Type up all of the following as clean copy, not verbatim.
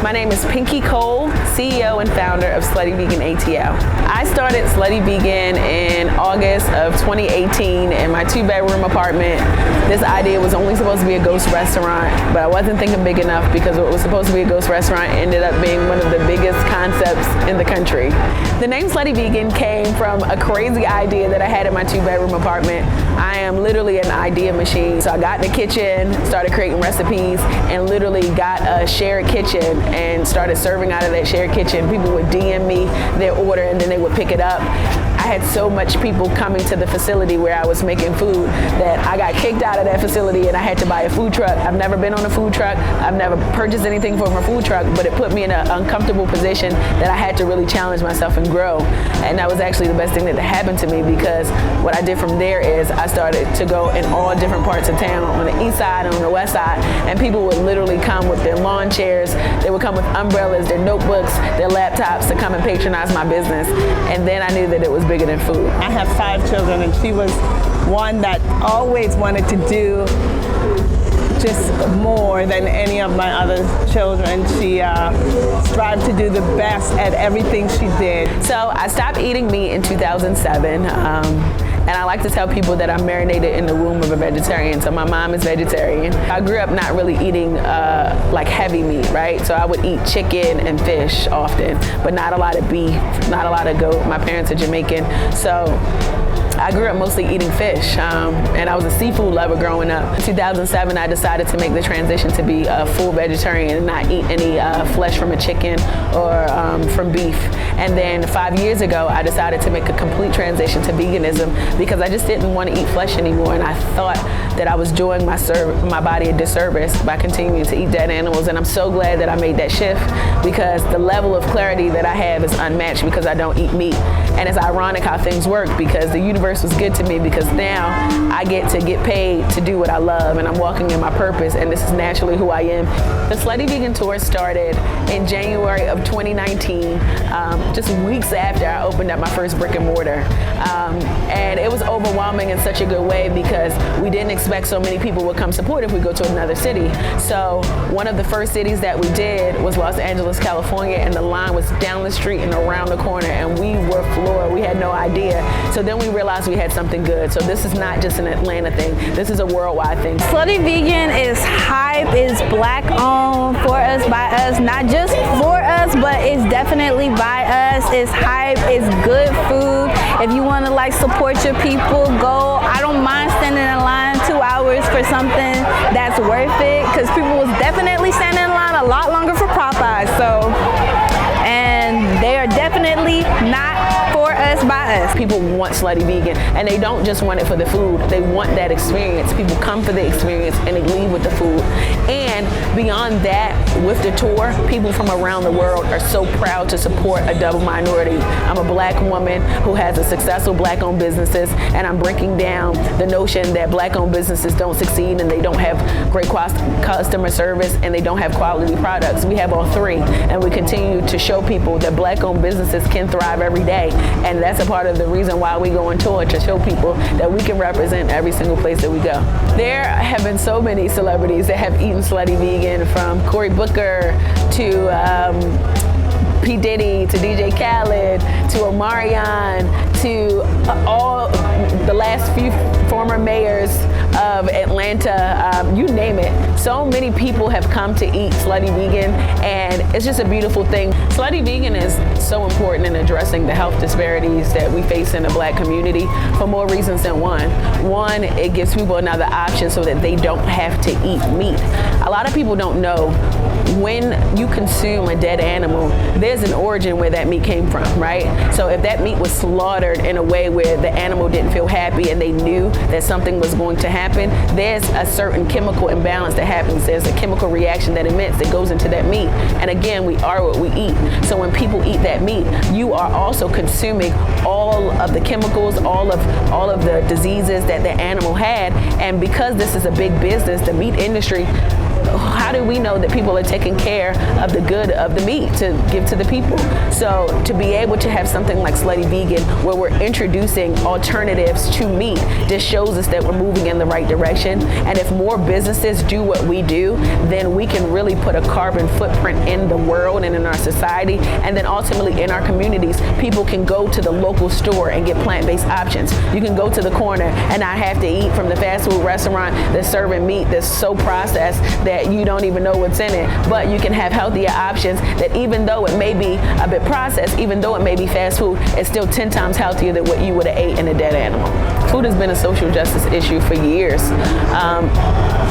My name is Pinky Cole, CEO and founder of Slutty Vegan ATL. I started Slutty Vegan in August of 2018 in my 2-bedroom apartment. This idea was only supposed to be a ghost restaurant, but I wasn't thinking big enough because what was supposed to be a ghost restaurant ended up being one of the biggest concepts in the country. The name Slutty Vegan came from a crazy idea that I had in my 2-bedroom apartment. I am literally an idea machine. So I got in the kitchen, started creating recipes, and literally got a shared kitchen and started serving out of that shared kitchen. People would DM me their order and then they would pick it up. I had so much people coming to the facility where I was making food that I got kicked out of that facility and I had to buy a food truck. I've never been on a food truck. I've never purchased anything from a food truck, but it put me in an uncomfortable position that I had to really challenge myself and grow. And that was actually the best thing that happened to me, because what I did from there is I started to go in all different parts of town, on the east side and on the west side, and people would literally come with their lawn chairs, they would come with umbrellas, their notebooks, their laptops to come and patronize my business. And then I knew that it was bigger than food. I have 5 children, and she was one that always wanted to do just more than any of my other children. She strived to do the best at everything she did. So I stopped eating meat in 2007. And I like to tell people that I'm marinated in the womb of a vegetarian. So my mom is vegetarian. I grew up not really eating like heavy meat, right? So I would eat chicken and fish often, but not a lot of beef, not a lot of goat. My parents are Jamaican. So I grew up mostly eating fish, and I was a seafood lover growing up. In 2007, I decided to make the transition to be a full vegetarian and not eat any flesh from a chicken or from beef. And then 5 years ago, I decided to make a complete transition to veganism because I just didn't want to eat flesh anymore, and I thought that I was doing my body a disservice by continuing to eat dead animals. And I'm so glad that I made that shift, because the level of clarity that I have is unmatched because I don't eat meat. And it's ironic how things work, because the universe was good to me, because now I get paid to do what I love, and I'm walking in my purpose, and this is naturally who I am. The Slutty Vegan Tour started in January of 2019, just weeks after I opened up my first brick and mortar. And it was overwhelming in such a good way, because we didn't expect so many people would come support if we go to another city. So one of the first cities that we did was Los Angeles, California, and the line was down the street and around the corner, and we were floored. We had no idea. So then we realized we had something good. So this is not just an Atlanta thing. This is a worldwide thing. Slutty Vegan is hype, is black owned, for us, by us, not just for us, but it's definitely by us. It's hype, it's good food. If you want to like support your people, go. I don't mind standing in line 2 hours for something that's worth it, because people was definitely standing in line a lot longer for Popeyes. So, and they are definitely not for us, by us. People want Slutty Vegan, and they don't just want it for the food. They want that experience. People come for the experience and they leave with the food. And beyond that, with the tour, people from around the world are so proud to support a double minority. I'm a black woman who has a successful black-owned businesses, and I'm breaking down the notion that black-owned businesses don't succeed and they don't have great customer service and they don't have quality products. We have all three, and we continue to show people that black-owned businesses can thrive every day. And that's a part of the reason why we go on tour, to show people that we can represent every single place that we go. There have been so many celebrities that have eaten Slutty Vegan, from Cory Booker to P. Diddy to DJ Khaled to Omarion to all the last few former mayors of Atlanta, you name it. So many people have come to eat Slutty Vegan, and it's just a beautiful thing. Slutty Vegan is so important in addressing the health disparities that we face in the black community for more reasons than one. One, it gives people another option so that they don't have to eat meat. A lot of people don't know, when you consume a dead animal, there's an origin where that meat came from, right? So if that meat was slaughtered in a way where the animal didn't feel happy and they knew that something was going to happen, there's a certain chemical imbalance that happens. There's a chemical reaction that emits that goes into that meat. And again, we are what we eat. So when people eat that meat, you are also consuming all of the chemicals, all of the diseases that the animal had. And because this is a big business, the meat industry, how do we know that people are taking care of the good of the meat to give to the people? So to be able to have something like Slutty Vegan, where we're introducing alternatives to meat, just shows us that we're moving in the right direction. And if more businesses do what we do, then we can really put a carbon footprint in the world and in our society. And then ultimately in our communities, people can go to the local store and get plant-based options. You can go to the corner and not have to eat from the fast food restaurant that's serving meat that's so processed that you don't even know what's in it. But you can have healthier options that, even though it may be a bit processed, even though it may be fast food, it's still 10 times healthier than what you would have ate in a dead animal. Food has been a social justice issue for years.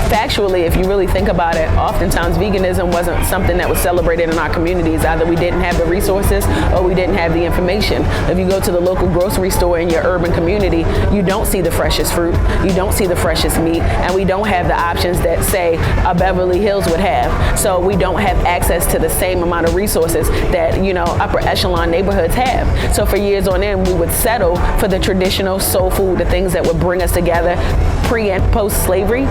Factually, if you really think about it, oftentimes veganism wasn't something that was celebrated in our communities. Either we didn't have the resources or we didn't have the information. If you go to the local grocery store in your urban community, you don't see the freshest fruit, you don't see the freshest meat, and we don't have the options that, say, a Beverly Hills would have. So we don't have access to the same amount of resources that, you know, upper echelon neighborhoods have. So for years on end, we would settle for the traditional soul food, the things that would bring us together pre and post slavery.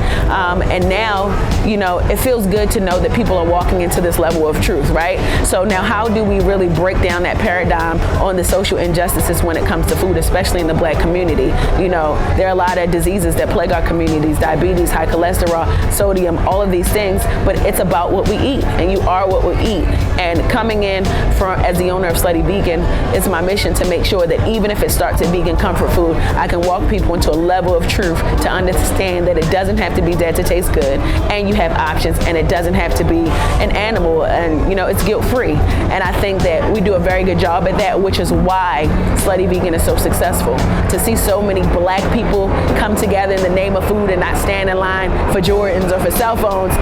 And now, you know, it feels good to know that people are walking into this level of truth, right? So now how do we really break down that paradigm on the social injustices when it comes to food, especially in the Black community? You know, there are a lot of diseases that plague our communities, diabetes, high cholesterol, sodium, all of these things, but it's about what we eat, and you are what we eat. And coming in as the owner of Slutty Vegan, it's my mission to make sure that even if it starts at vegan comfort food, I can walk people into a level of truth to understand that it doesn't have to be dead to taste good, and you have options, and it doesn't have to be an animal, and you know, it's guilt-free. And I think that we do a very good job at that, which is why Slutty Vegan is so successful. To see so many Black people come together in the name of food and not stand in line for Jordans or for cell phones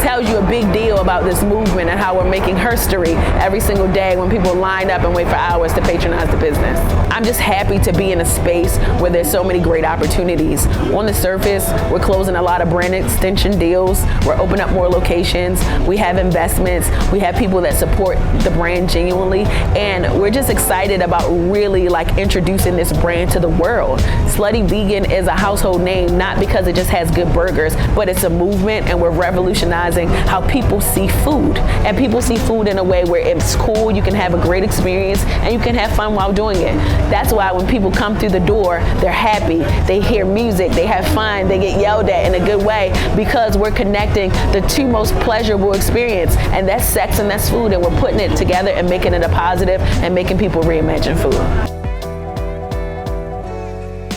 tells you a big deal about this movement and how we're making history every single day when people line up and wait for hours to patronize the business. I'm just happy to be in a space where there's so many great opportunities. On the surface, we're closing a lot of brand extension deals. We're opening up more locations. We have investments. We have people that support the brand genuinely. And we're just excited about really like introducing this brand to the world. Slutty Vegan is a household name, not because it just has good burgers, but it's a movement, and we're revolutionizing how people see food. And people see food in a way where it's cool, you can have a great experience, and you can have fun while doing it. That's why when people come through the door, they're happy, they hear music, they have fun, they get yelled at in a good way, because we're connecting the two most pleasurable experience, and that's sex and that's food, and we're putting it together and making it a positive and making people reimagine food.